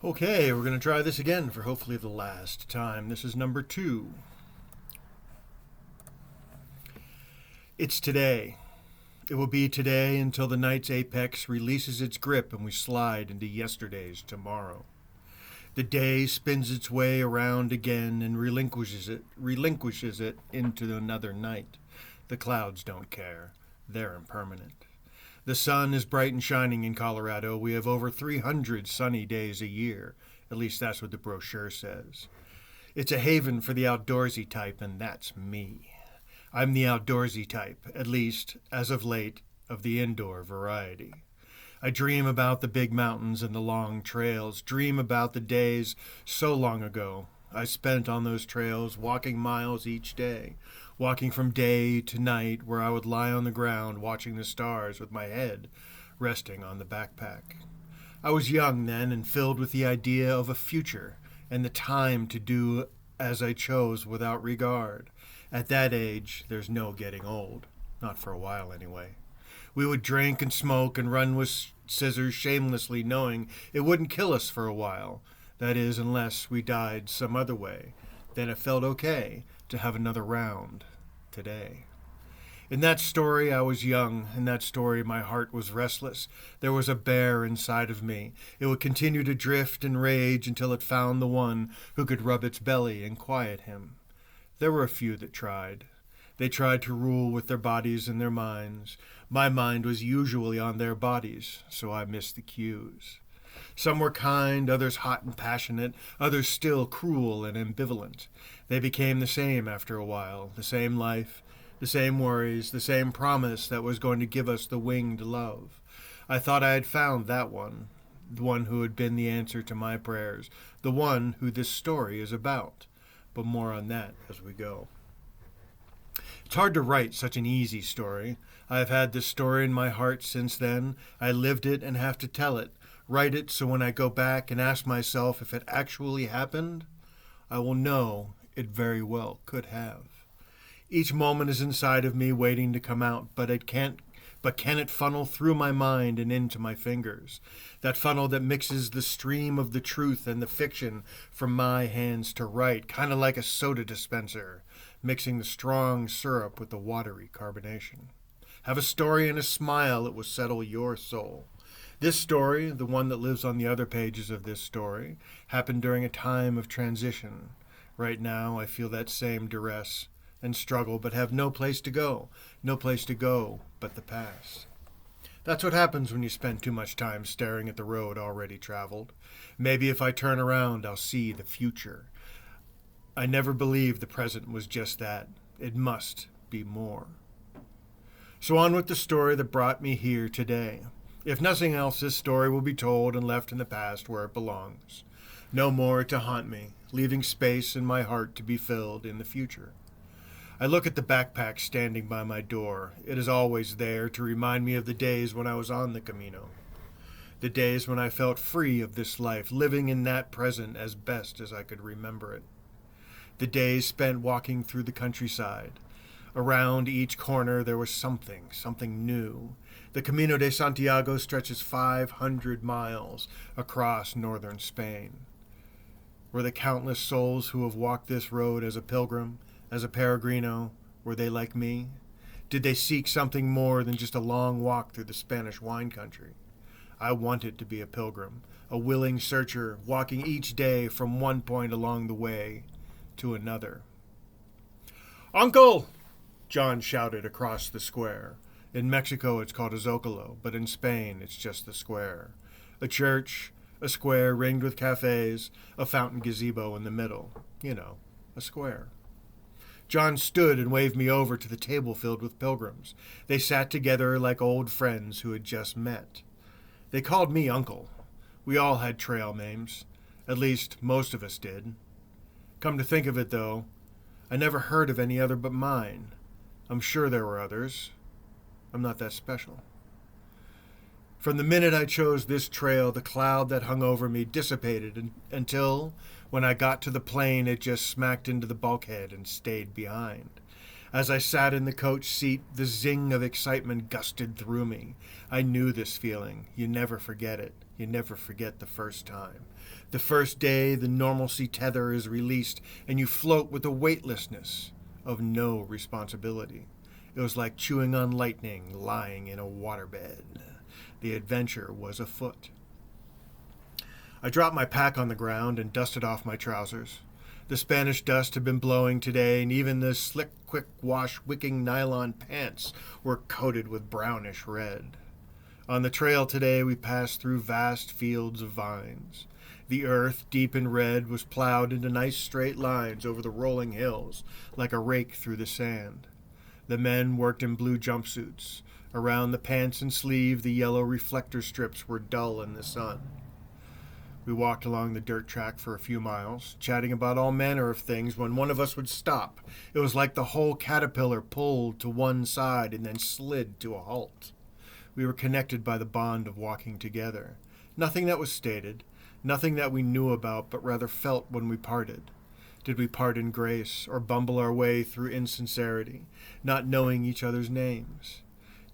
Okay, we're going to try this again for hopefully the last time. This is number 2. It's today. It will be today until the night's apex releases its grip and we slide into yesterday's tomorrow. The day spins its way around again and relinquishes it into another night. The clouds don't care. They're impermanent. The sun is bright and shining in Colorado. We have over 300 sunny days a year. At least that's what the brochure says. It's a haven for the outdoorsy type, and that's me. I'm the outdoorsy type, at least, as of late, of the indoor variety. I dream about the big mountains and the long trails, dream about the days so long ago I spent on those trails, walking miles each day, walking from day to night, where I would lie on the ground watching the stars with my head resting on the backpack. I was young then and filled with the idea of a future and the time to do as I chose without regard. At that age, there's no getting old. Not for a while, anyway. We would drink and smoke and run with scissors shamelessly, knowing it wouldn't kill us for a while. That is, unless we died some other way. Then it felt okay to have another round today. In that story, I was young. In that story, my heart was restless. There was a bear inside of me. It would continue to drift and rage until it found the one who could rub its belly and quiet him. There were a few that tried. They tried to rule with their bodies and their minds. My mind was usually on their bodies, so I missed the cues. Some were kind, others hot and passionate, others still cruel and ambivalent. They became the same after a while, the same life, the same worries, the same promise that was going to give us the winged love. I thought I had found that one, the one who had been the answer to my prayers, the one who this story is about. But more on that as we go. It's hard to write such an easy story. I have had this story in my heart since then. I lived it and have to tell it. Write it so when I go back and ask myself if it actually happened, I will know it very well could have. Each moment is inside of me waiting to come out, but can it funnel through my mind and into my fingers? That funnel that mixes the stream of the truth and the fiction from my hands to write, kind of like a soda dispenser, mixing the strong syrup with the watery carbonation. Have a story and a smile, it will settle your soul. This story, the one that lives on the other pages of this story, happened during a time of transition. Right now, I feel that same duress and struggle, but have no place to go but the past. That's what happens when you spend too much time staring at the road already traveled. Maybe if I turn around, I'll see the future. I never believed the present was just that. It must be more. So on with the story that brought me here today. If nothing else, this story will be told and left in the past where it belongs. No more to haunt me, leaving space in my heart to be filled in the future. I look at the backpack standing by my door. It is always there to remind me of the days when I was on the Camino. The days when I felt free of this life, living in that present as best as I could remember it. The days spent walking through the countryside. Around each corner there was something new. The Camino de Santiago stretches 500 miles across northern Spain. Were the countless souls who have walked this road as a pilgrim, as a peregrino, were they like me? Did they seek something more than just a long walk through the Spanish wine country? I wanted to be a pilgrim, a willing searcher, walking each day from one point along the way to another. "Uncle!" John shouted across the square. In Mexico, it's called a zocalo, but in Spain, it's just the square. A church, a square ringed with cafes, a fountain gazebo in the middle. You know, a square. John stood and waved me over to the table filled with pilgrims. They sat together like old friends who had just met. They called me Uncle. We all had trail names. At least, most of us did. Come to think of it, though, I never heard of any other but mine. I'm sure there were others. I'm not that special. From the minute I chose this trail, the cloud that hung over me dissipated until, when I got to the plain, it just smacked into the bulkhead and stayed behind. As I sat in the coach seat, the zing of excitement gusted through me. I knew this feeling. You never forget it. You never forget the first time. The first day the normalcy tether is released and you float with the weightlessness of no responsibility. It was like chewing on lightning lying in a waterbed. The adventure was afoot. I dropped my pack on the ground and dusted off my trousers. The Spanish dust had been blowing today, and even the slick, quick wash wicking nylon pants were coated with brownish red. On the trail today, we passed through vast fields of vines. The earth, deep in red, was plowed into nice straight lines over the rolling hills, like a rake through the sand. The men worked in blue jumpsuits. Around the pants and sleeve, the yellow reflector strips were dull in the sun. We walked along the dirt track for a few miles, chatting about all manner of things when one of us would stop. It was like the whole caterpillar pulled to one side and then slid to a halt. We were connected by the bond of walking together. Nothing that was stated, nothing that we knew about, but rather felt when we parted. Did we part in grace, or bumble our way through insincerity, not knowing each other's names?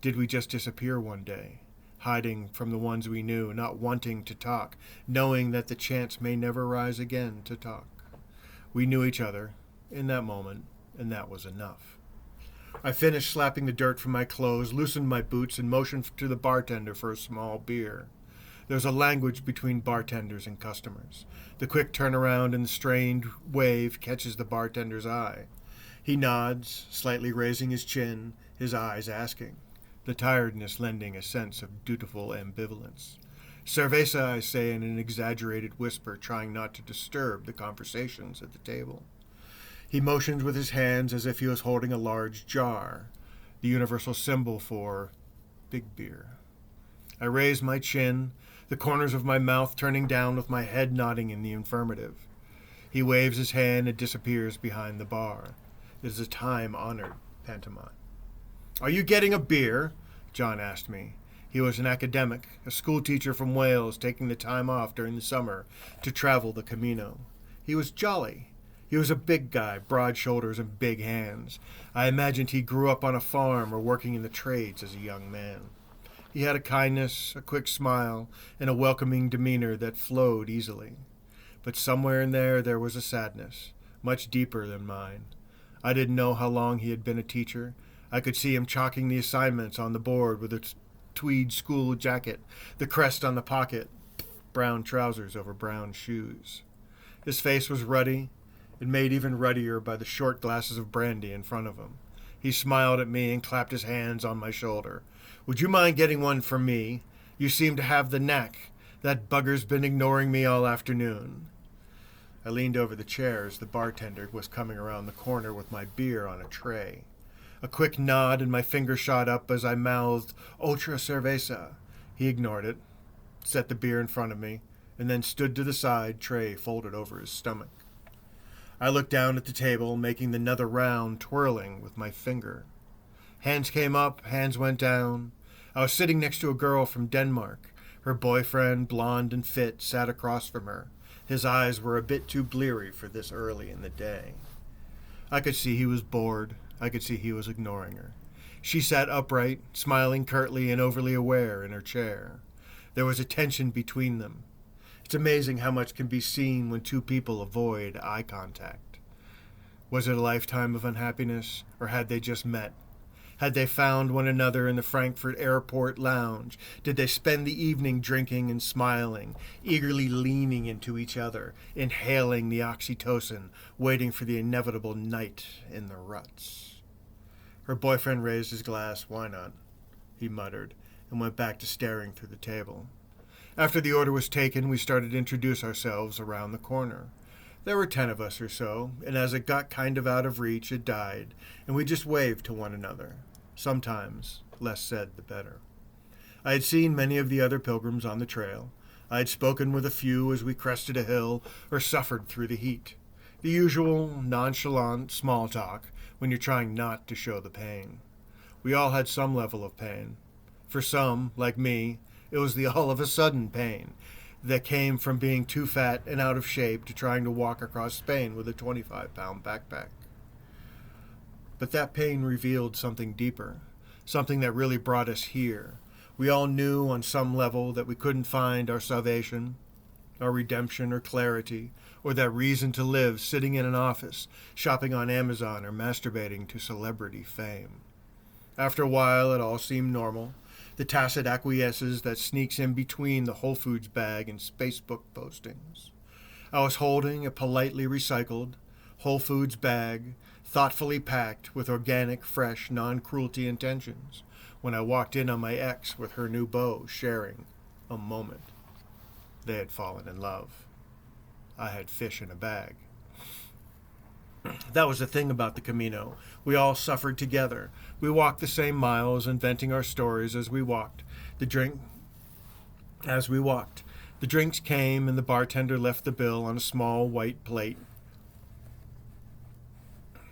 Did we just disappear one day, hiding from the ones we knew, not wanting to talk, knowing that the chance may never rise again to talk? We knew each other in that moment, and that was enough. I finished slapping the dirt from my clothes, loosened my boots, and motioned to the bartender for a small beer. There's a language between bartenders and customers. The quick turnaround and the strained wave catches the bartender's eye. He nods, slightly raising his chin, his eyes asking, the tiredness lending a sense of dutiful ambivalence. Cerveza, I say in an exaggerated whisper, trying not to disturb the conversations at the table. He motions with his hands as if he was holding a large jar, the universal symbol for big beer. I raise my chin, the corners of my mouth turning down with my head nodding in the affirmative. He waves his hand and disappears behind the bar. It is a time-honored pantomime. "Are you getting a beer?" John asked me. He was an academic, a schoolteacher from Wales, taking the time off during the summer to travel the Camino. He was jolly. He was a big guy, broad shoulders and big hands. I imagined he grew up on a farm or working in the trades as a young man. He had a kindness, a quick smile, and a welcoming demeanor that flowed easily. But somewhere in there was a sadness, much deeper than mine. I didn't know how long he had been a teacher. I could see him chalking the assignments on the board with a tweed school jacket, the crest on the pocket, brown trousers over brown shoes. His face was ruddy, and made even ruddier by the short glasses of brandy in front of him. He smiled at me and clapped his hands on my shoulder. "Would you mind getting one for me? You seem to have the knack. That bugger's been ignoring me all afternoon." I leaned over the chair as the bartender was coming around the corner with my beer on a tray. A quick nod and my finger shot up as I mouthed, "Otra cerveza." He ignored it, set the beer in front of me, and then stood to the side, tray folded over his stomach. I looked down at the table, making the nether round, twirling with my finger. Hands came up, hands went down. I was sitting next to a girl from Denmark. Her boyfriend, blonde and fit, sat across from her. His eyes were a bit too bleary for this early in the day. I could see he was bored. I could see he was ignoring her. She sat upright, smiling curtly and overly aware in her chair. There was a tension between them. It's amazing how much can be seen when two people avoid eye contact. Was it a lifetime of unhappiness, or had they just met? Had they found one another in the Frankfurt airport lounge? Did they spend the evening drinking and smiling, eagerly leaning into each other, inhaling the oxytocin, waiting for the inevitable night in the ruts? Her boyfriend raised his glass. "Why not?" he muttered, and went back to staring through the table. After the order was taken, we started to introduce ourselves around the corner. There were 10 of us or so, and as it got kind of out of reach, it died, and we just waved to one another. Sometimes, less said the better. I had seen many of the other pilgrims on the trail. I had spoken with a few as we crested a hill or suffered through the heat. The usual nonchalant small talk when you're trying not to show the pain. We all had some level of pain. For some, like me, it was the all-of-a-sudden pain that came from being too fat and out of shape to trying to walk across Spain with a 25-pound backpack. But that pain revealed something deeper, something that really brought us here. We all knew on some level that we couldn't find our salvation, our redemption or clarity, or that reason to live sitting in an office, shopping on Amazon, or masturbating to celebrity fame. After a while, it all seemed normal. The tacit acquiescence that sneaks in between the Whole Foods bag and Facebook postings. I was holding a politely recycled Whole Foods bag, thoughtfully packed with organic, fresh, non-cruelty intentions, when I walked in on my ex with her new beau, sharing a moment. They had fallen in love. I had fish in a bag. That was the thing about the Camino. We all suffered together. We walked the same miles, inventing our stories as we walked. The drinks came, and the bartender left the bill on a small white plate.